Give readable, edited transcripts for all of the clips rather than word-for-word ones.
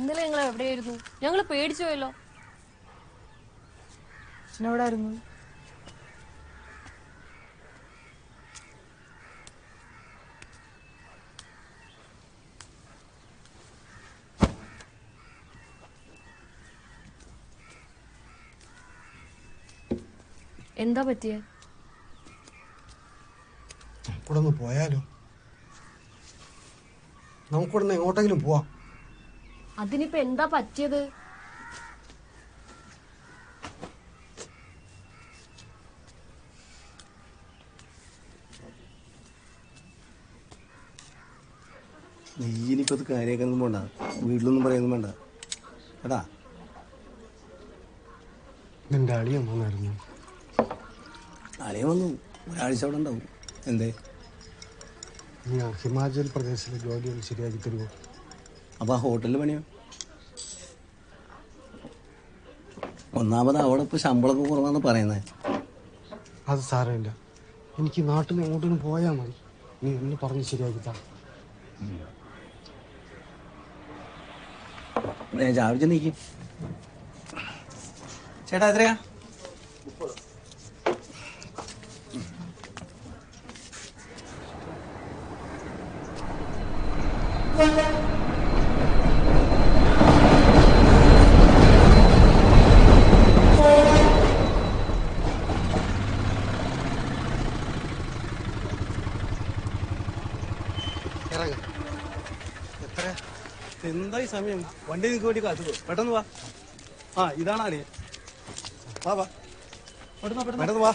ഇന്നലെ ഞങ്ങൾ എവിടെയായിരുന്നു? ഞങ്ങൾ പേടിച്ചു പോയല്ലോ. എവിടെ ആയിരുന്നു? എന്താ പറ്റിയേ? നമുക്കിവിടെ ഒന്ന് പോയാലോ? നമുക്കിവിടുന്ന് എങ്ങോട്ടെങ്കിലും പോവാം. അതിനിപ്പോ എന്താ പറ്റിയത്? നീ ഇനിയിപ്പോ കാര്യമൊന്നും വേണ്ട, വീട്ടിലൊന്നും പറയുന്നു വേണ്ട കേട്ടാ. നിന്റെ അളിയൻ വന്നായിരുന്നു. അളിയൻ വന്നു, ഒരാഴ്ച അവിടെ ഉണ്ടാവും. എന്തേ? ഞാൻ ഹിമാചൽ പ്രദേശിലെ ജോലിയൊന്ന് ശരിയാക്കി തരുമോ? അപ്പൊ ആ ഹോട്ടലിൽ പണിയോ? ഒന്നാമത് അവിടെ ഇപ്പൊ ശമ്പളമൊക്കെ കുറവാന്ന് പറയുന്നേ. അത് സാരമില്ല, എനിക്ക് നാട്ടിൽ നിന്ന് എങ്ങോട്ടും പോയാൽ മതി. നീ ഒന്ന് പറഞ്ഞ് ശരിയാക്കി താ. ചാവിച്ച് നീക്കും. ചേട്ടാ എത്രയാ? എന്തായി സമയം? വണ്ടി നിൽക്ക്, വേണ്ടി കാത്തു. പെട്ടെന്ന് വാ. ആ ഇതാണ് അറിയാം. വാ വാ, പെട്ടെന്ന് വാ.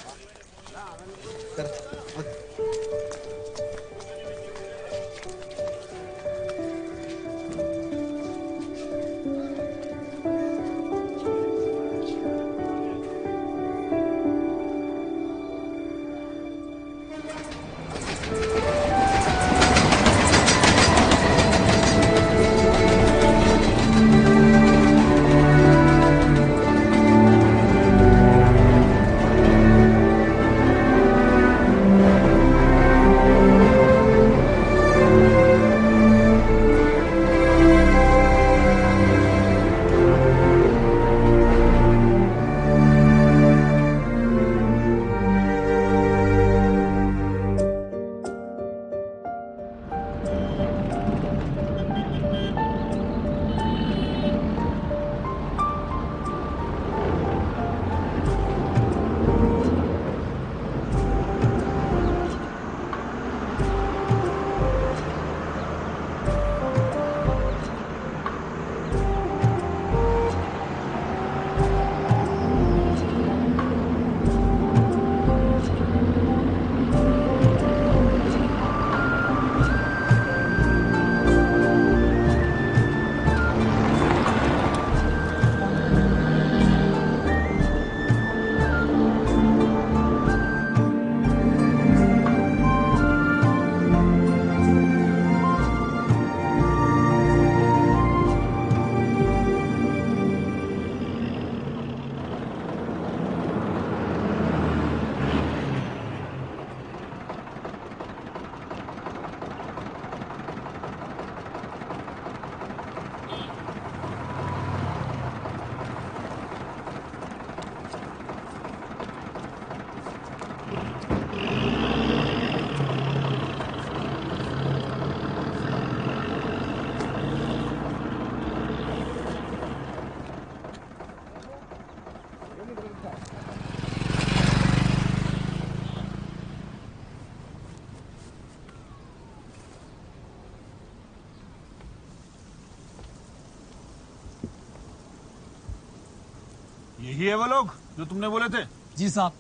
यही है वो लोग जो तुमने बोले थे? जी साहब।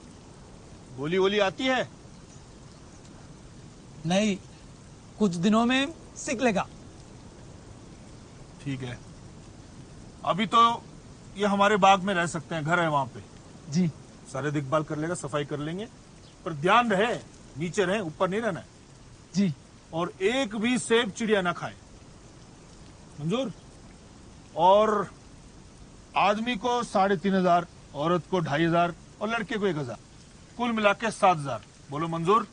गोली वोली आती है? नहीं, कुछ दिनों में सीख लेगा। ठीक है, अभी तो ये हमारे बाग में रह सकते हैं, घर है वहां पे। जी। सारे देखभाल कर लेगा, सफाई कर लेंगे, पर ध्यान रहे नीचे रहे, ऊपर नहीं रहना है। जी। और एक भी सेब चिड़िया ना खाए, मंजूर? और आदमी को 3,500, औरत को 2,500 और लड़के को 1,000, कुल मिला के 7,000। बोलो मंजूर?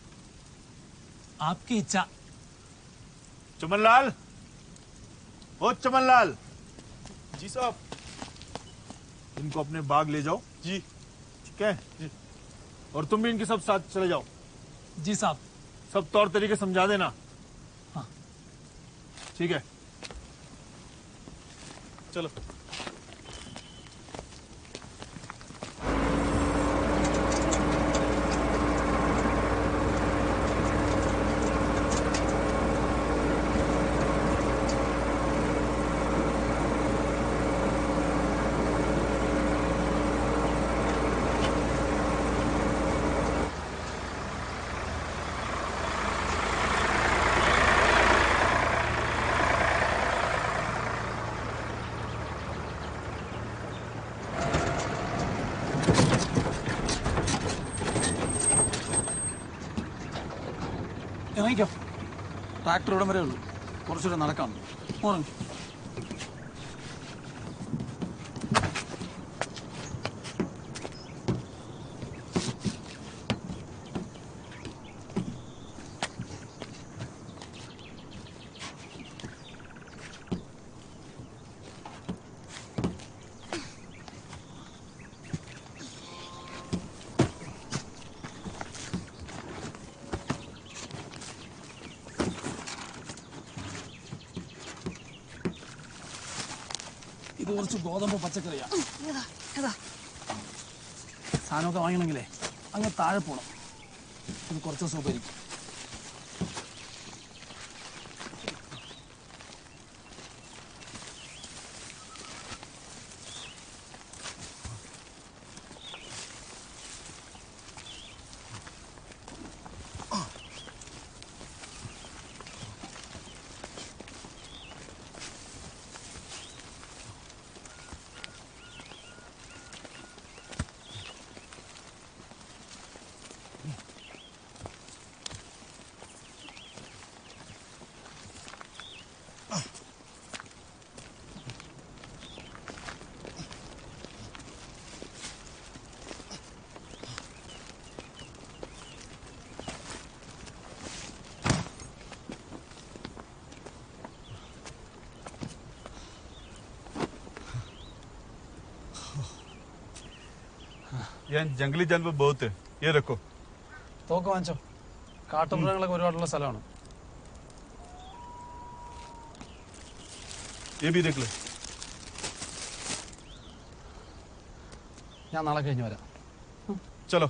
आपकी इच्छा। चमनलाल, ओ चमनलाल, जी साहब। इनको अपने बाग ले जाओ। जी। ठीक है जी। और तुम भी इनके सब साथ चले जाओ। जी साहब। सब तौर तरीके समझा देना। हाँ। ठीक है चलो। ഇറങ്ങിക്കോ. ട്രാക്ടർ ഇവിടം വരെ ഉള്ളൂ, കുറച്ചുകൂടെ നടക്കാം. ഉറങ്ങി. ഇത് കുറച്ച് ഗോതമ്പ് പച്ചക്കറിയാ. സാധനമൊക്കെ വാങ്ങണമെങ്കിലേ അങ്ങ് താഴെ പോണം. ഇത് കുറച്ച് ദിവസം ഉപകരിക്കും. यहाँ जंगली जानवर बहुत है, ये रखो। തോക്ക് വാങ്ങിച്ചോ. കാട്ടുമൃഗങ്ങളൊക്കെ ഒരുപാടുള്ള സ്ഥലമാണ്. ये भी देख लो। ഞാൻ നാളെ കഴിഞ്ഞ് വരാം. चलो।